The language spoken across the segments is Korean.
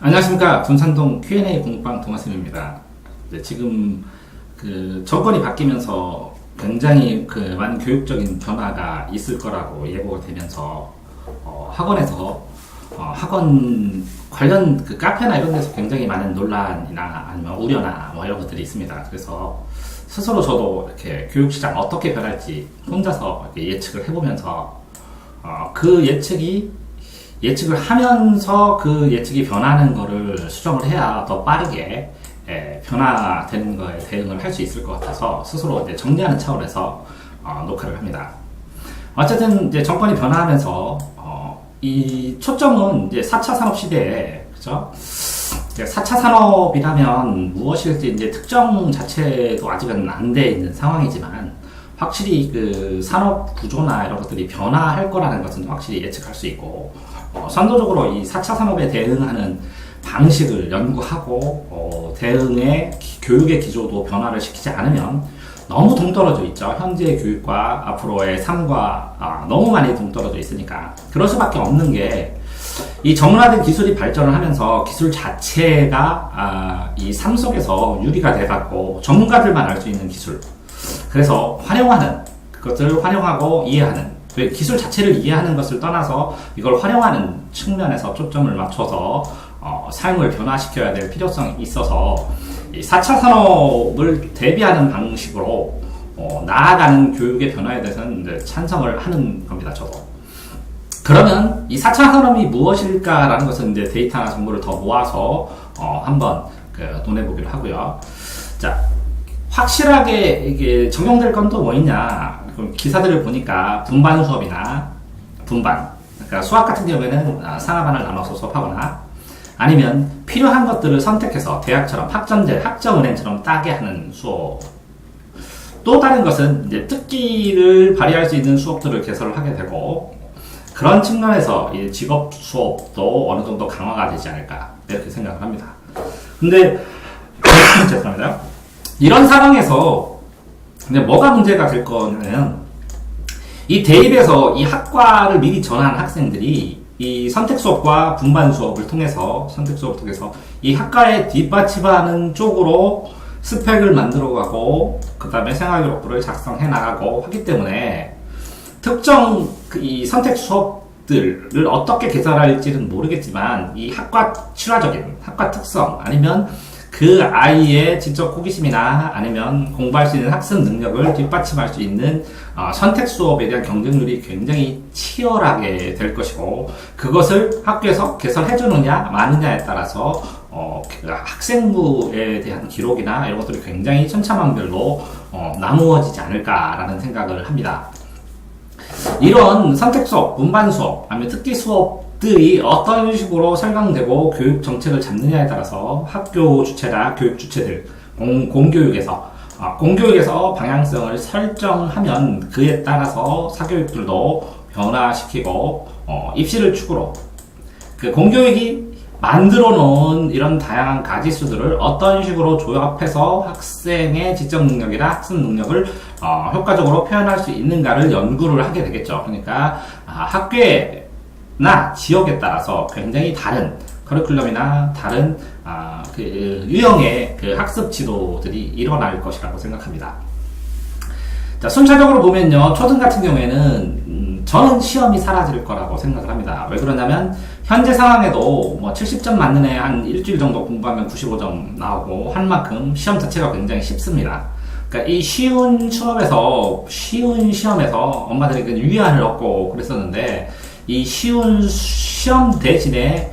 안녕하십니까. 군산동 Q&A 공부방 동아쌤입니다. 네, 지금 정권이 바뀌면서 굉장히 많은 교육적인 변화가 있을 거라고 예고가 되면서 학원에서 학원 관련 카페나 이런 데서 굉장히 많은 논란이나 아니면 우려나 이런 것들이 있습니다. 그래서 스스로 저도 이렇게 교육시장 어떻게 변할지 혼자서 이렇게 예측을 해보면서 그 예측을 하면서 그 예측이 변하는 거를 수정을 해야 더 빠르게 변화되는 거에 대응을 할 수 있을 것 같아서 스스로 이제 정리하는 차원에서 녹화를 합니다. 어쨌든 이제 정권이 변화하면서 이 초점은 이제 4차 산업 시대에, 그죠? 4차 산업이라면 무엇일지 이제 특정 자체도 아직은 안 돼 있는 상황이지만 확실히 그 산업 구조나 이런 것들이 변화할 거라는 것은 확실히 예측할 수 있고, 선도적으로 이 4차 산업에 대응하는 방식을 연구하고 교육의 기조도 변화를 시키지 않으면 너무 동떨어져 있죠. 현재의 교육과 앞으로의 삶과 너무 많이 동떨어져 있으니까 그럴 수밖에 없는 게, 이 전문화된 기술이 발전을 하면서 기술 자체가 이 삶 속에서 유리가 돼갖고 전문가들만 알 수 있는 기술, 그래서 그것을 활용하고 이해하는, 기술 자체를 이해하는 것을 떠나서 이걸 활용하는 측면에서 초점을 맞춰서 삶을 변화시켜야 될 필요성이 있어서 이 4차 산업을 대비하는 방식으로 나아가는 교육의 변화에 대해서는 이제 찬성을 하는 겁니다, 저도. 그러면 이 4차 산업이 무엇일까라는 것은 이제 데이터나 정보를 더 모아서 한번 논해보기로 하고요. 자, 확실하게 이게 적용될 건 또 뭐 있냐? 기사들을 보니까 분반 수업이나 그러니까 수학 같은 경우에는 상하반을 나눠서 수업하거나 아니면 필요한 것들을 선택해서 대학처럼 학점은행처럼 따게 하는 수업. 또 다른 것은 이제 특기를 발휘할 수 있는 수업들을 개설을 하게 되고, 그런 측면에서 이 직업 수업도 어느 정도 강화가 되지 않을까 이렇게 생각을 합니다. 근데 죄송합니다. 이런 상황에서 근데 뭐가 문제가 될 거냐면, 이 대입에서 이 학과를 미리 정한 학생들이 이 선택 수업과 분반 수업을 통해서 이 학과에 뒷받침하는 쪽으로 스펙을 만들어가고 그 다음에 생활기록부를 작성해 나가고 하기 때문에 특정 이 선택 수업들을 어떻게 개설할지는 모르겠지만 이 학과 친화적인 학과 특성 아니면 그 아이의 지적 호기심이나 아니면 공부할 수 있는 학습 능력을 뒷받침할 수 있는 선택 수업에 대한 경쟁률이 굉장히 치열하게 될 것이고, 그것을 학교에서 개설해주느냐 마느냐에 따라서 학생부에 대한 기록이나 이런 것들이 굉장히 천차만별로 나누어지지 않을까라는 생각을 합니다. 이런 선택 수업, 분반 수업, 아니면 특기 수업들이 어떤 식으로 설명되고 교육 정책을 잡느냐에 따라서 학교 주체나 교육 주체들, 공교육에서 방향성을 설정하면 그에 따라서 사교육들도 변화시키고 입시를 축으로 공교육이 만들어 놓은 이런 다양한 가지수들을 어떤 식으로 조합해서 학생의 지적 능력이나 학습 능력을 효과적으로 표현할 수 있는가를 연구를 하게 되겠죠. 그러니까 학교나 지역에 따라서 굉장히 다른 커리큘럼이나 다른 유형의 학습 지도들이 일어날 것이라고 생각합니다. 자, 순차적으로 보면요, 초등 같은 경우에는 저는 시험이 사라질 거라고 생각을 합니다. 왜 그러냐면 현재 상황에도 70점 맞는 애 한 일주일 정도 공부하면 95점 나오고 한 만큼 시험 자체가 굉장히 쉽습니다. 그러니까 이 쉬운 시험에서 엄마들이 위안을 얻고 그랬었는데, 이 쉬운 시험 대신에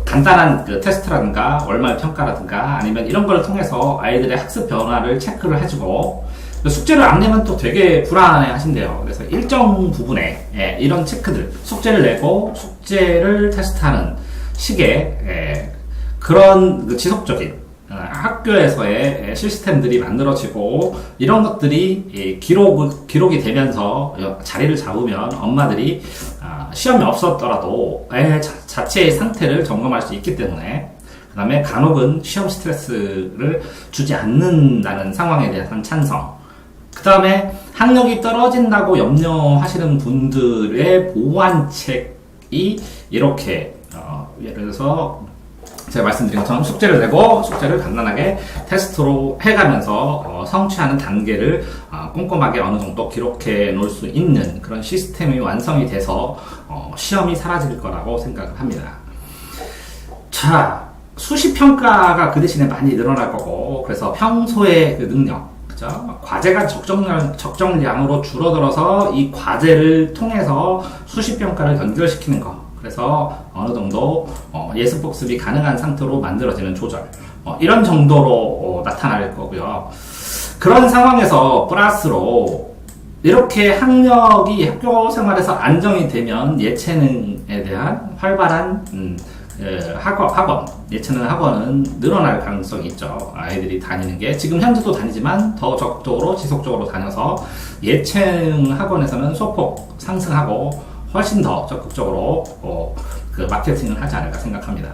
간단한 테스트라든가 월말 평가라든가 아니면 이런 걸 통해서 아이들의 학습 변화를 체크를 해주고, 숙제를 안 내면 또 되게 불안해 하신대요. 그래서 일정 부분에 이런 체크들, 숙제를 내고 숙제를 테스트하는 식의 그런 지속적인 학교에서의 시스템들이 만들어지고, 이런 것들이 기록이 되면서 자리를 잡으면 엄마들이 시험이 없었더라도 애 자체의 상태를 점검할 수 있기 때문에, 그 다음에 간혹은 시험 스트레스를 주지 않는다는 상황에 대한 찬성, 그 다음에 학력이 떨어진다고 염려하시는 분들의 보완책이 이렇게 예를 들어서 제가 말씀드린 것처럼 숙제를 내고 숙제를 간단하게 테스트로 해가면서 성취하는 단계를 꼼꼼하게 어느 정도 기록해 놓을 수 있는 그런 시스템이 완성이 돼서 시험이 사라질 거라고 생각을 합니다. 자, 수시평가가 그 대신에 많이 늘어날 거고, 그래서 평소의 그 능력, 그죠? 과제가 적정량으로 줄어들어서 이 과제를 통해서 수시평가를 연결시키는 거. 그래서 어느 정도 예습복습이 가능한 상태로 만들어지는 조절. 이런 정도로 나타날 거고요. 그런 상황에서 플러스로 이렇게 학력이 학교 생활에서 안정이 되면 예체능에 대한 활발한 학원, 예체능 학원은 늘어날 가능성이 있죠. 아이들이 다니는 게 지금 현재도 다니지만 더 적극적으로 지속적으로 다녀서 예체능 학원에서는 소폭 상승하고 훨씬 더 적극적으로 그 마케팅을 하지 않을까 생각합니다.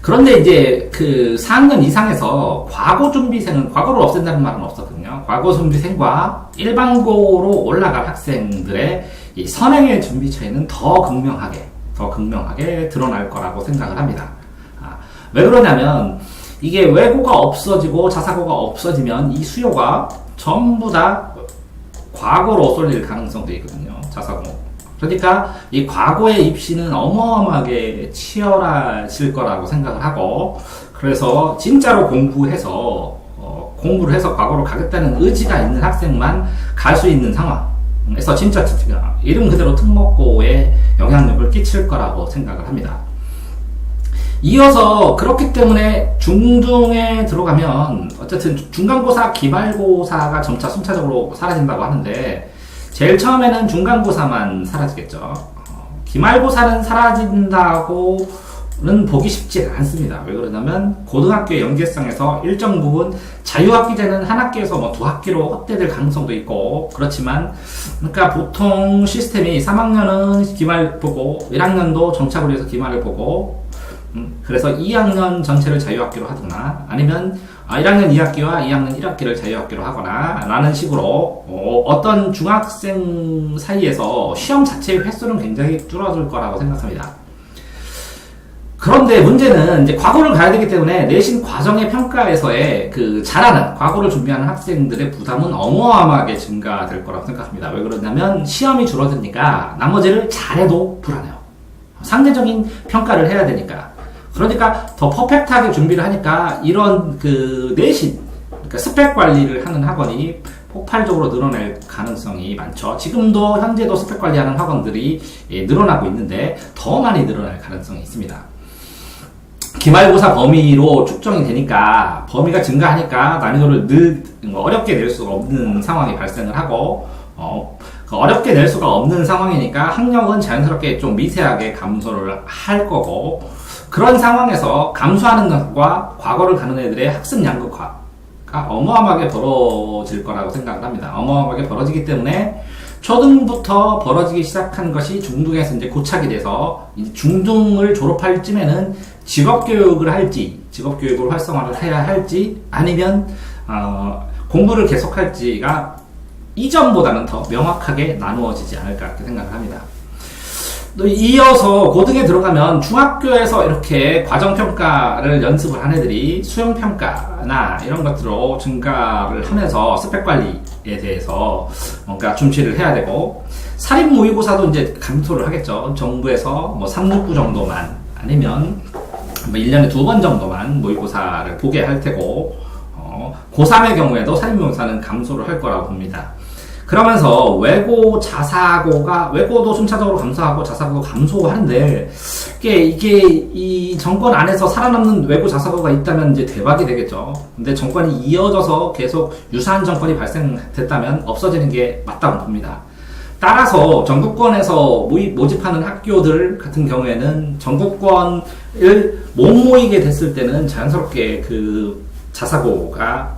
그런데 이제 그 4학년 이상에서 과거준비생은 과거를 없앤다는 말은 없었거든요. 과거준비생과 일반고로 올라갈 학생들의 이 선행의 준비 차이는 더 극명하게 드러날 거라고 생각을 합니다. 왜 그러냐면 이게 외고가 없어지고 자사고가 없어지면 이 수요가 전부 다 과거로 쏠릴 가능성도 있거든요. 자사고. 그러니까 이 과거의 입시는 어마어마하게 치열하실 거라고 생각을 하고, 그래서 진짜로 공부를 해서 과거로 가겠다는 의지가 있는 학생만 갈 수 있는 상황에서 진짜 이름 그대로 특목고에 영향력을 끼칠 거라고 생각을 합니다. 이어서 그렇기 때문에 중등에 들어가면 어쨌든 중간고사, 기말고사가 점차 순차적으로 사라진다고 하는데, 제일 처음에는 중간고사만 사라지겠죠. 기말고사는 사라진다고는 보기 쉽지 않습니다. 왜 그러냐면 고등학교의 연계성에서 일정 부분 자유학기제는 한 학기에서 뭐 두 학기로 확대될 가능성도 있고, 그렇지만 그러니까 보통 시스템이 3학년은 기말 보고 1학년도 정착을 위해서 기말을 보고, 그래서 2학년 전체를 자유학기로 하거나, 아니면 1학년 2학기와 2학년 1학기를 자유학기로 하거나 라는 식으로 어떤 중학생 사이에서 시험 자체의 횟수는 굉장히 줄어들 거라고 생각합니다. 그런데 문제는 이제 과거를 가야 되기 때문에 내신 과정의 평가에서의 그 잘하는 과거를 준비하는 학생들의 부담은 어마어마하게 증가될 거라고 생각합니다. 왜 그러냐면 시험이 줄어드니까 나머지를 잘해도 불안해요. 상대적인 평가를 해야 되니까. 그러니까 더 퍼펙트하게 준비를 하니까 이런 그 내신, 그러니까 스펙 관리를 하는 학원이 폭발적으로 늘어날 가능성이 많죠. 지금도 현재도 스펙 관리하는 학원들이 늘어나고 있는데 더 많이 늘어날 가능성이 있습니다. 기말고사 범위로 축정이 되니까, 범위가 증가하니까 난이도를 어렵게 낼 수가 없는 상황이 발생을 하고, 어렵게 낼 수가 없는 상황이니까 학력은 자연스럽게 좀 미세하게 감소를 할 거고, 그런 상황에서 감소하는 것과 과거를 가는 애들의 학습 양극화가 어마어마하게 벌어질 거라고 생각을 합니다. 어마어마하게 벌어지기 때문에 초등부터 벌어지기 시작한 것이 중등에서 이제 고착이 돼서 중등을 졸업할 쯤에는 직업교육을 할지, 직업교육을 활성화를 해야 할지, 아니면 공부를 계속할지가 이전보다는 더 명확하게 나누어지지 않을까 그렇게 생각을 합니다. 또 이어서 고등에 들어가면 중학교에서 이렇게 과정평가를 연습을 한 애들이 수영평가나 이런 것들로 증가를 하면서 스펙 관리에 대해서 뭔가 중시를 해야 되고, 사립 모의고사도 이제 감소를 하겠죠. 정부에서 뭐 369 정도만, 아니면 뭐 1년에 2번 정도만 모의고사를 보게 할 테고, 고3의 경우에도 사립 모의고사는 감소를 할 거라고 봅니다. 그러면서 외고, 자사고가, 외고도 순차적으로 감소하고 자사고도 감소하는데, 이게 이 정권 안에서 살아남는 외고, 자사고가 있다면 이제 대박이 되겠죠. 근데 정권이 이어져서 계속 유사한 정권이 발생됐다면 없어지는 게 맞다고 봅니다. 따라서 전국권에서 모집하는 학교들 같은 경우에는 전국권을 못 모이게 됐을 때는 자연스럽게 그 자사고가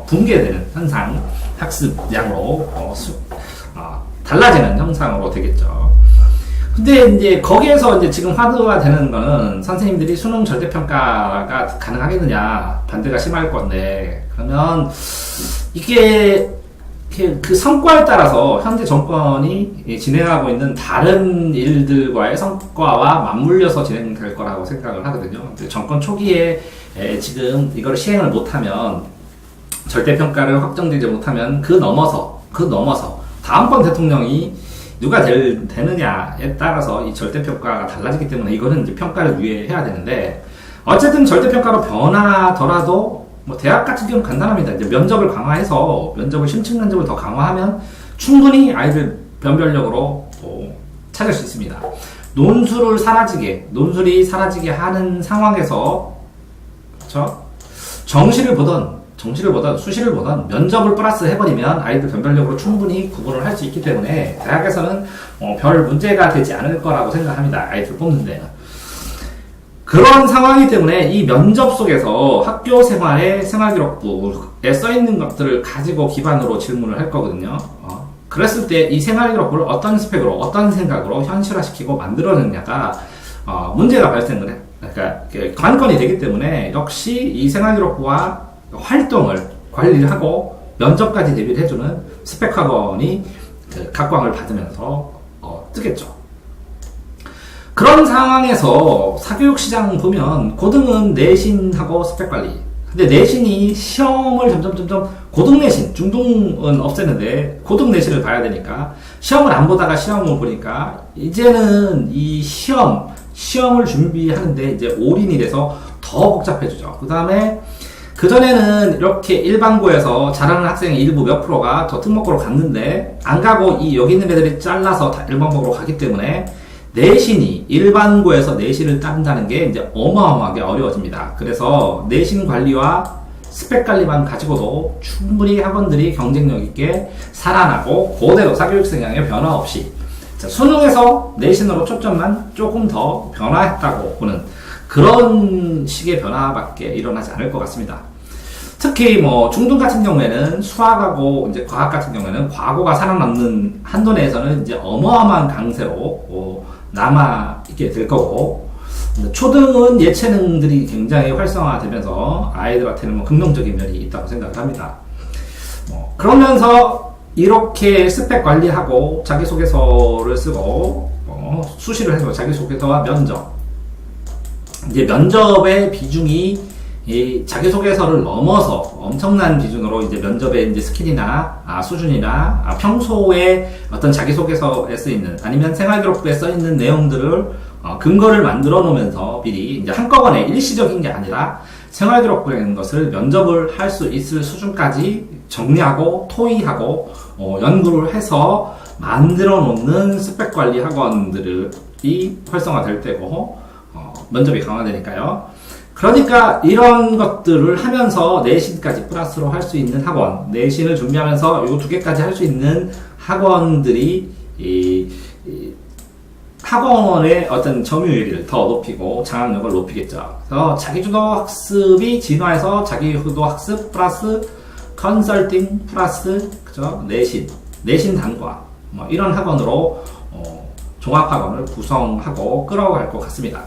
붕괴되는 현상, 학습량으로 달라지는 형상으로 되겠죠. 근데 이제 거기에서 이제 지금 화두가 되는 거는 선생님들이 수능 절대평가가 가능하겠느냐, 반대가 심할 건데, 그러면 이게 그 성과에 따라서 현재 정권이 진행하고 있는 다른 일들과의 성과와 맞물려서 진행될 거라고 생각을 하거든요. 정권 초기에 지금 이걸 시행을 못하면, 절대평가를 확정되지 못하면 그 넘어서 다음번 대통령이 누가 되느냐에 따라서 이 절대평가가 달라지기 때문에 이거는 이제 평가를 유예해야 되는데, 어쨌든 절대평가로 변하더라도 뭐 대학 같은 경우는 간단합니다. 이제 면접을 강화해서 심층 면접을 더 강화하면 충분히 아이들 변별력으로 찾을 수 있습니다. 논술이 사라지게 하는 상황에서, 그렇죠? 정시를 보던 수시를 보던 면접을 플러스 해버리면 아이들 변별력으로 충분히 구분을 할 수 있기 때문에 대학에서는 별 문제가 되지 않을 거라고 생각합니다. 아이들 뽑는 데는. 그런 상황이기 때문에 이 면접 속에서 학교 생활의 생활기록부에 써있는 것들을 가지고 기반으로 질문을 할 거거든요. 그랬을 때 이 생활기록부를 어떤 스펙으로, 어떤 생각으로 현실화시키고 만들어냈냐가 문제가 발생을 해. 그러니까 관건이 되기 때문에 역시 이 생활기록부와 활동을 관리를 하고 면접까지 대비를 해주는 스펙학원이 각광을 받으면서 뜨겠죠. 그런 상황에서 사교육 시장 보면 고등은 내신하고 스펙 관리. 근데 내신이 시험을 점점 고등 내신, 중등은 없앴는데 고등 내신을 봐야 되니까 시험을 안 보다가 시험을 보니까 이제는 이 시험을 준비하는데 이제 올인이 돼서 더 복잡해지죠. 그 다음에 그전에는 이렇게 일반고에서 잘하는 학생의 일부 몇 프로가 더 특목고로 갔는데 안 가고 여기 있는 애들이 잘라서 다 일반고로 가기 때문에 일반고에서 내신을 딴다는 게 이제 어마어마하게 어려워집니다. 그래서 내신 관리와 스펙 관리만 가지고도 충분히 학원들이 경쟁력 있게 살아나고 그대로 사교육 성향에 변화 없이 수능에서 내신으로 초점만 조금 더 변화했다고 보는 그런 식의 변화밖에 일어나지 않을 것 같습니다. 특히 중등 같은 경우에는 수학하고 이제 과학 같은 경우에는 과거가 살아남는 한도 내에서는 이제 어마어마한 강세로 남아있게 될 거고, 초등은 예체능들이 굉장히 활성화되면서 아이들한테는 긍정적인 면이 있다고 생각을 합니다. 그러면서 이렇게 스펙 관리하고 자기소개서를 쓰고 수시를 해서 자기소개서와 면접, 이제 면접의 비중이 이 자기소개서를 넘어서 엄청난 비중으로 이제 면접의 이제 스킬이나 수준이나 평소에 어떤 자기소개서에 쓰이는 아니면 생활기록부에 써있는 내용들을 근거를 만들어 놓으면서 미리 이제 한꺼번에 일시적인 게 아니라 생활기록부라는 것을 면접을 할 수 있을 수준까지 정리하고 토의하고 연구를 해서 만들어 놓는 스펙관리 학원들이 활성화될 때고 면접이 강화되니까요. 그러니까 이런 것들을 하면서 내신까지 플러스로 할 수 있는 학원, 내신을 준비하면서 이 두 개까지 할 수 있는 학원들이 학원의 어떤 점유율을 더 높이고 장악력을 높이겠죠. 그래서 자기주도 학습이 진화해서 자기주도 학습 플러스 컨설팅 플러스 그죠? 내신 단과 이런 학원으로 종합학원을 구성하고 끌어갈 것 같습니다.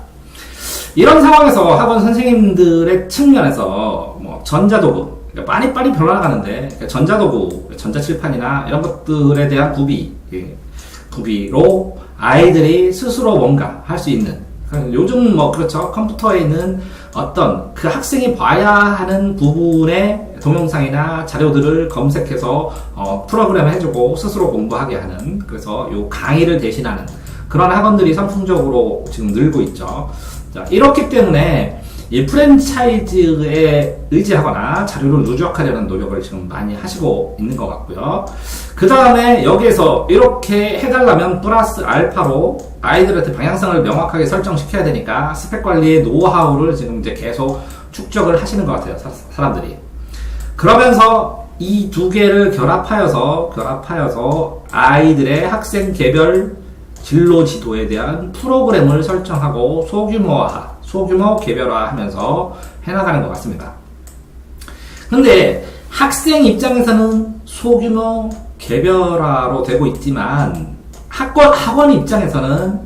이런 상황에서 학원 선생님들의 측면에서 전자도구, 그러니까 빨리 변화가는데 그러니까 전자도구, 전자칠판이나 이런 것들에 대한 구비로 아이들이 스스로 뭔가 할 수 있는, 요즘 그렇죠. 컴퓨터에 있는 어떤 그 학생이 봐야 하는 부분의 동영상이나 자료들을 검색해서 프로그램 해주고 스스로 공부하게 하는, 그래서 요 강의를 대신하는 그런 학원들이 선풍적으로 지금 늘고 있죠. 자, 이렇기 때문에 이 프랜차이즈에 의지하거나 자료를 누적하려는 노력을 지금 많이 하시고 있는 것 같고요. 그 다음에 여기에서 이렇게 해달라면 플러스 알파로 아이들한테 방향성을 명확하게 설정시켜야 되니까 스펙 관리의 노하우를 지금 이제 계속 축적을 하시는 것 같아요, 사람들이. 그러면서 이 두 개를 결합하여서 아이들의 학생 개별 진로 지도에 대한 프로그램을 설정하고 소규모 개별화하면서 해나가는 것 같습니다. 근데 학생 입장에서는 소규모 개별화로 되고 있지만 학원 입장에서는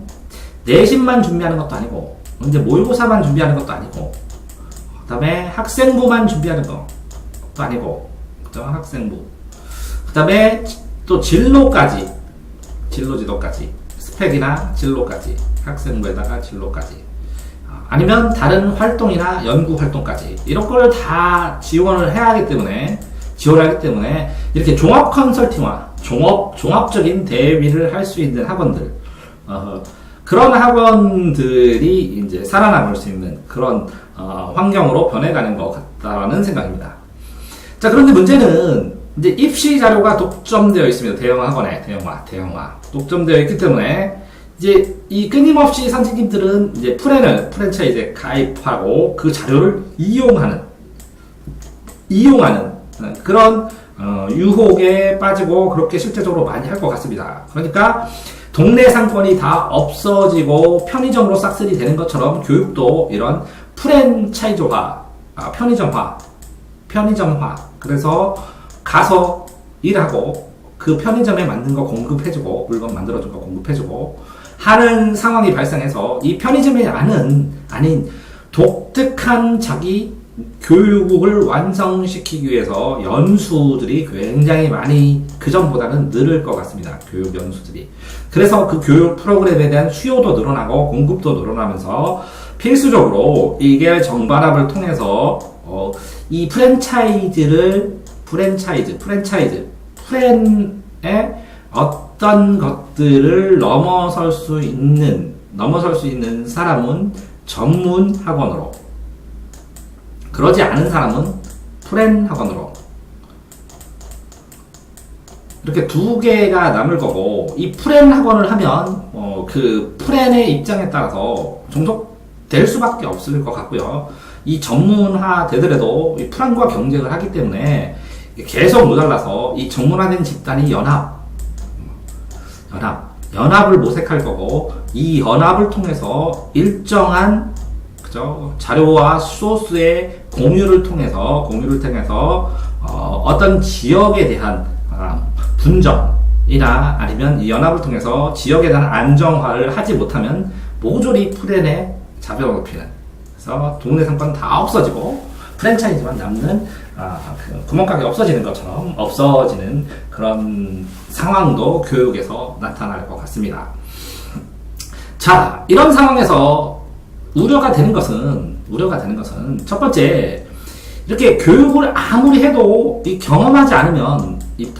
내신만 준비하는 것도 아니고 이제 모의고사만 준비하는 것도 아니고 그 다음에 학생부만 준비하는 것도 아니고 그죠? 학생부 그 다음에 또 진로까지, 진로 지도까지, 스펙이나 진로까지, 학생부에다가 진로까지, 아니면 다른 활동이나 연구 활동까지, 이런 걸 다 지원을 해야 하기 때문에, 이렇게 종합 컨설팅화, 종합적인 대비를 할 수 있는 학원들, 그런 학원들이 이제 살아남을 수 있는 그런 환경으로 변해가는 것 같다는 생각입니다. 자, 그런데 문제는 이제 입시 자료가 독점되어 있습니다. 대형 학원에 대형화 독점되어 있기 때문에 이제 이 끊임없이 선생님들은 이제 프랜차이즈에 가입하고 그 자료를 이용하는 그런 유혹에 빠지고 그렇게 실제적으로 많이 할 것 같습니다. 그러니까 동네 상권이 다 없어지고 편의점으로 싹쓸이 되는 것처럼 교육도 이런 프랜차이즈화, 편의점화. 그래서 가서 일하고 그 편의점에 맞는 거 공급해주고, 물건 만들어준 거 공급해주고 하는 상황이 발생해서 이 편의점이 아닌 독특한 자기 교육을 완성시키기 위해서 연수들이 굉장히 많이 그전보다는 늘을 것 같습니다. 교육 연수들이. 그래서 그 교육 프로그램에 대한 수요도 늘어나고 공급도 늘어나면서 필수적으로 이게 정반합을 통해서 이 프랜의 어떤 것들을 넘어설 수 있는 사람은 전문 학원으로, 그러지 않은 사람은 프랜 학원으로, 이렇게 두 개가 남을 거고, 이 프랜 학원을 하면 그 프랜의 입장에 따라서 종속될 수밖에 없을 것 같고요. 이 전문화 되더라도 이 프랜과 경쟁을 하기 때문에 계속 모자라서 이 전문화된 집단이 연합을 모색할 거고, 이 연합을 통해서 일정한 자료와 소스의 공유를 통해서 어떤 지역에 대한 분점이나 아니면 이 연합을 통해서 지역에 대한 안정화를 하지 못하면 모조리 프랜의 자본을 높이는, 그래서 동네 상권 다 없어지고 프랜차이즈만 남는 구멍가게 없어지는 것처럼 없어지는 그런 상황도 교육에서 나타날 것 같습니다. 자, 이런 상황에서 우려가 되는 것은 첫 번째, 이렇게 교육을 아무리 해도 경험하지 않으면 이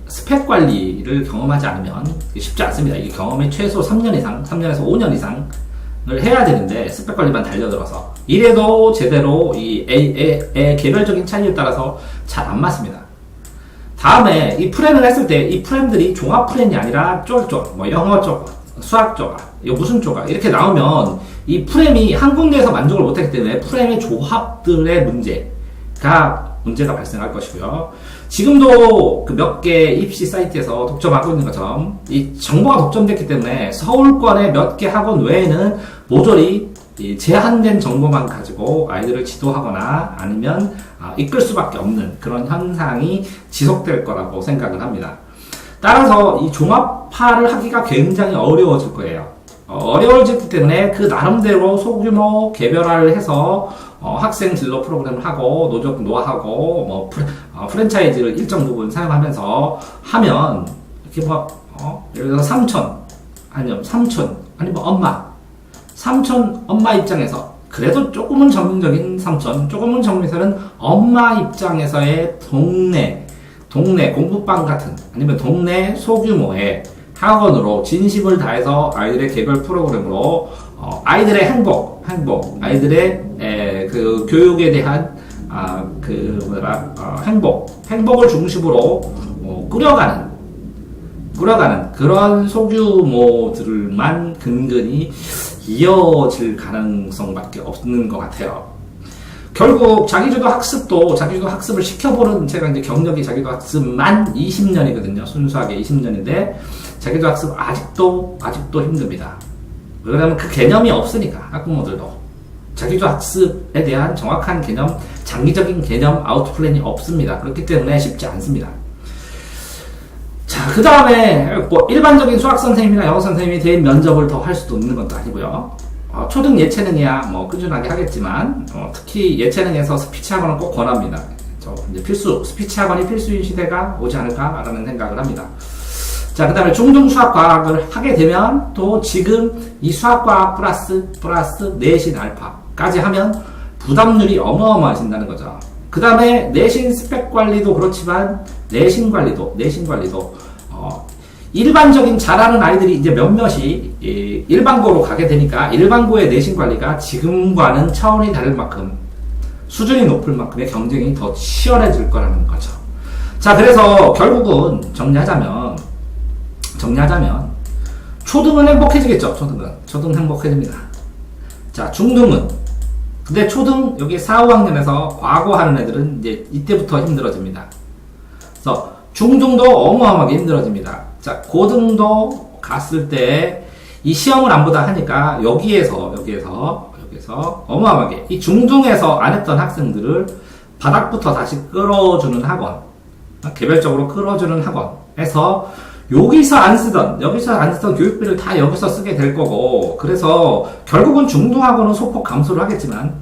스펙 관리를 경험하지 않으면 쉽지 않습니다. 이게 경험이 최소 3년 이상, 3년에서 5년 이상을 해야 되는데 스펙 관리만 달려들어서 이래도 제대로 이 개별적인 차이에 따라서 잘 안 맞습니다. 다음에 이 프랜을 했을 때 이 프랜들이 종합 프랜이 아니라 쫄쫄, 영어 쪽, 수학 쪽, 이거 무슨 쪽아 이렇게 나오면 이 프렘이 한 군데에서 만족을 못하기 때문에 프렘의 조합들의 문제가 발생할 것이고요. 지금도 그 몇 개 입시 사이트에서 독점하고 있는 것처럼 이 정보가 독점됐기 때문에 서울권의 몇 개 학원 외에는 모조리 제한된 정보만 가지고 아이들을 지도하거나 아니면 이끌 수밖에 없는 그런 현상이 지속될 거라고 생각을 합니다. 따라서 이 종합화를 하기가 굉장히 어려워질 거예요. 어려워지기 때문에 그 나름대로 소규모 개별화를 해서 학생 진로 프로그램을 하고 노하고 프랜차이즈를 일정 부분 사용하면서 하면 이렇게 예를 들어서 삼촌 아니면 삼촌 엄마 입장에서 그래도 조금은 전문적인 삼촌, 조금은 전문에서는 엄마 입장에서의 동네 공부방 같은 아니면 동네 소규모의 학원으로 진심을 다해서 아이들의 개별 프로그램으로 아이들의 아이들의 그 교육에 대한 행복을 중심으로 꾸려가는 그런 소규모들만 근근히 이어질 가능성밖에 없는 것 같아요. 결국 자기주도 학습을 시켜보는, 제가 이제 경력이 자기주도 학습만 20년이거든요. 순수하게 20년인데 자기주도 학습 아직도 힘듭니다. 왜냐하면 그 개념이 없으니까. 학부모들도 자기주도 학습에 대한 정확한 개념, 장기적인 개념 아웃플랜이 없습니다. 그렇기 때문에 쉽지 않습니다. 자, 그 다음에 일반적인 수학 선생님이나 영어 선생님이 대인 면접을 더 할 수도 있는 것도 아니고요. 초등 예체능이야 꾸준하게 하겠지만 특히 예체능에서 스피치 학원은 꼭 권합니다. 이제 스피치 학원이 필수인 시대가 오지 않을까라는 생각을 합니다. 자, 그 다음에 중등 수학과학을 하게 되면 또 지금 이 수학과학 플러스 내신 알파까지 하면 부담률이 어마어마해진다는 거죠. 그 다음에 내신 스펙 관리도 그렇지만 내신 관리도 일반적인 잘하는 아이들이 이제 몇몇이 일반고로 가게 되니까 일반고의 내신 관리가 지금과는 차원이 다를 만큼 수준이 높을 만큼의 경쟁이 더 치열해질 거라는 거죠. 자, 그래서 결국은 정리하자면 초등은 행복해지겠죠. 초등 행복해집니다. 자, 중등은 근데 초등 여기 4, 5학년에서 과거하는 애들은 이제 이때부터 힘들어집니다. 그래서 중등도 어마어마하게 힘들어집니다. 자, 고등도 갔을 때 이 시험을 안 보다 하니까 여기에서 어마어마하게 이 중등에서 안 했던 학생들을 바닥부터 다시 끌어주는 학원, 개별적으로 끌어주는 학원에서 여기서 안 쓰던 교육비를 다 여기서 쓰게 될 거고, 그래서 결국은 중등학원은 소폭 감소를 하겠지만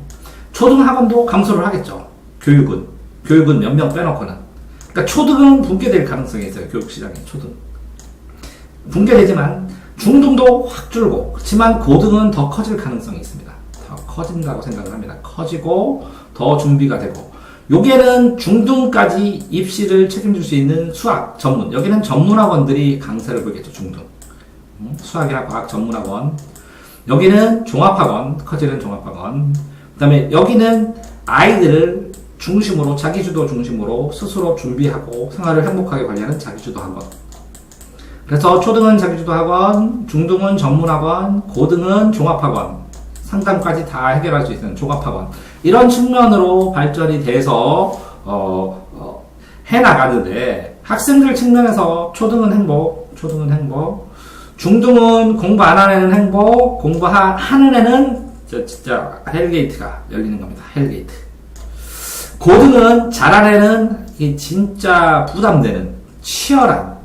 초등학원도 감소를 하겠죠. 교육은 몇 명 빼놓고는. 그러니까 초등은 붕괴될 가능성이 있어요. 교육시장에 초등 붕괴되지만 중등도 확 줄고, 그렇지만 고등은 더 커질 가능성이 있습니다. 더 커진다고 생각을 합니다. 커지고 더 준비가 되고, 여기에는 중등까지 입시를 책임질 수 있는 수학 전문, 여기는 전문학원들이 강세를 보이겠죠. 중등 수학이나 과학 전문학원, 여기는 종합학원, 커지는 종합학원, 그 다음에 여기는 아이들을 중심으로 자기주도 중심으로 스스로 준비하고 생활을 행복하게 관리하는 자기주도 학원. 그래서 초등은 자기주도 학원, 중등은 전문학원, 고등은 종합학원, 상담까지 다 해결할 수 있는 종합학원, 이런 측면으로 발전이 돼서 해나가는데, 학생들 측면에서 초등은 행복, 중등은 공부 안 하는 애는 행복, 공부하는 애는 진짜 헬게이트가 열리는 겁니다. 헬게이트. 고등은 잘하는 애는 이게 진짜 부담되는 치열한,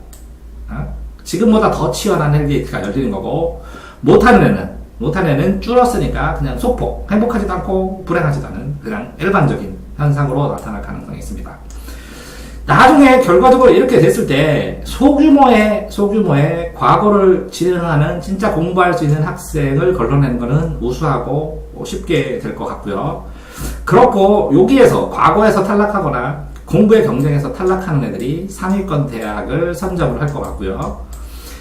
지금보다 더 치열한 헬게이트가 열리는 거고, 못하는 애는 줄었으니까 그냥 소폭, 행복하지도 않고 불행하지도 않은 그냥 일반적인 현상으로 나타날 가능성이 있습니다. 나중에 결과적으로 이렇게 됐을 때 소규모의 과거를 진행하는 진짜 공부할 수 있는 학생을 걸러내는 것은 우수하고 쉽게 될 것 같고요. 그렇고 여기에서 과거에서 탈락하거나 공부의 경쟁에서 탈락하는 애들이 상위권 대학을 선점을 할 것 같고요.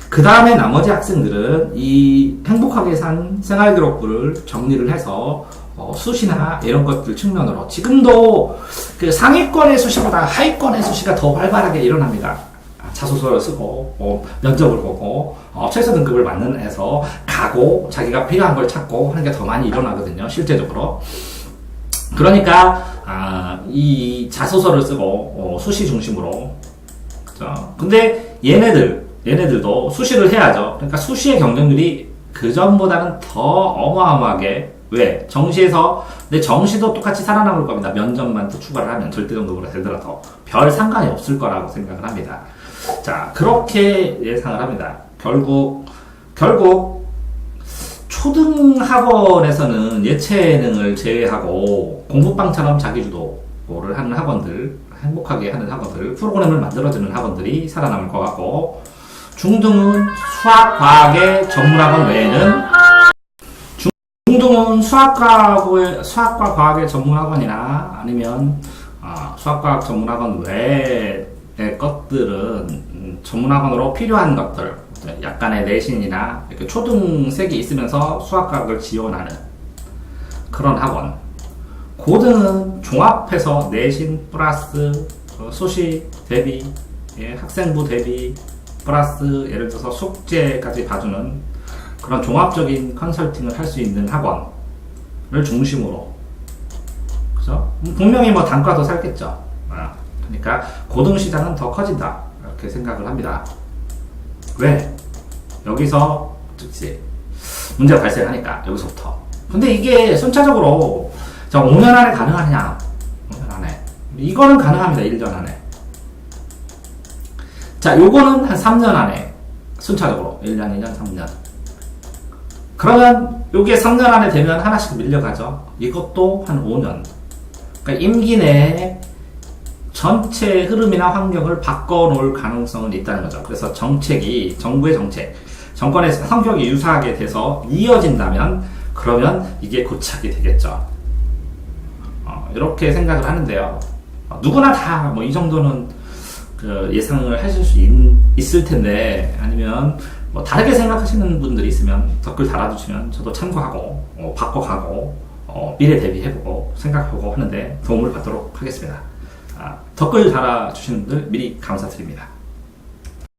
그 다음에 나머지 학생들은 이 행복하게 산 생활기록부를 정리를 해서 수시나 이런 것들 측면으로 지금도 그 상위권의 수시보다 하위권의 수시가 더 활발하게 일어납니다. 자소서를 쓰고 면접을 보고 최저 등급을 맞는 애서 가고 자기가 필요한 걸 찾고 하는 게 더 많이 일어나거든요. 실제적으로. 그러니까 이 자소서를 쓰고 수시 중심으로. 그죠? 근데 얘네들도 수시를 해야죠. 그러니까 수시의 경쟁률이 그전보다는 더 어마어마하게, 왜? 정시에서, 근데 정시도 똑같이 살아남을 겁니다. 면접만 또 추가를 하면 절대 등급으로 되더라도 별 상관이 없을 거라고 생각을 합니다. 자, 그렇게 예상을 합니다. 결국 초등학원에서는 예체능을 제외하고 공부방처럼 자기주도를 하는 학원들, 행복하게 하는 학원들, 프로그램을 만들어주는 학원들이 살아남을 것 같고, 중등은 수학, 과학의 전문학원 외에는 중등은 수학과 과학의 전문학원이나 아니면 수학과학 전문학원 외의 것들은 전문학원으로 필요한 것들, 약간의 내신이나 이렇게 초등색이 있으면서 수학과학을 지원하는 그런 학원. 고등은 종합해서 내신 플러스 수시 대비, 학생부 대비 플러스 예를 들어서 숙제까지 봐주는 그런 종합적인 컨설팅을 할 수 있는 학원을 중심으로, 그죠? 분명히 뭐 단가도 살겠죠. 그러니까 고등 시장은 더 커진다 이렇게 생각을 합니다. 왜? 여기서 즉시 문제가 발생하니까 여기서부터. 근데 이게 순차적으로 5년 안에 가능하냐? 5년 안에. 이거는 가능합니다. 1년 안에. 자, 요거는 한 3년 안에. 순차적으로. 1년, 2년, 3년. 그러면 요게 3년 안에 되면 하나씩 밀려가죠. 이것도 한 5년. 그러니까 임기 내에 전체 흐름이나 환경을 바꿔놓을 가능성은 있다는 거죠. 그래서 정책이, 정부의 정책, 정권의 성격이 유사하게 돼서 이어진다면 그러면 이게 고착이 되겠죠. 이렇게 생각을 하는데요. 누구나 다 뭐 이 정도는 그 예상을 하실 수 있을 텐데, 아니면 뭐 다르게 생각하시는 분들이 있으면 댓글 달아주시면 저도 참고하고 바꿔가고 미래 대비해보고 생각하고 하는데 도움을 받도록 하겠습니다. 댓글 달아주시는 분들 미리 감사드립니다.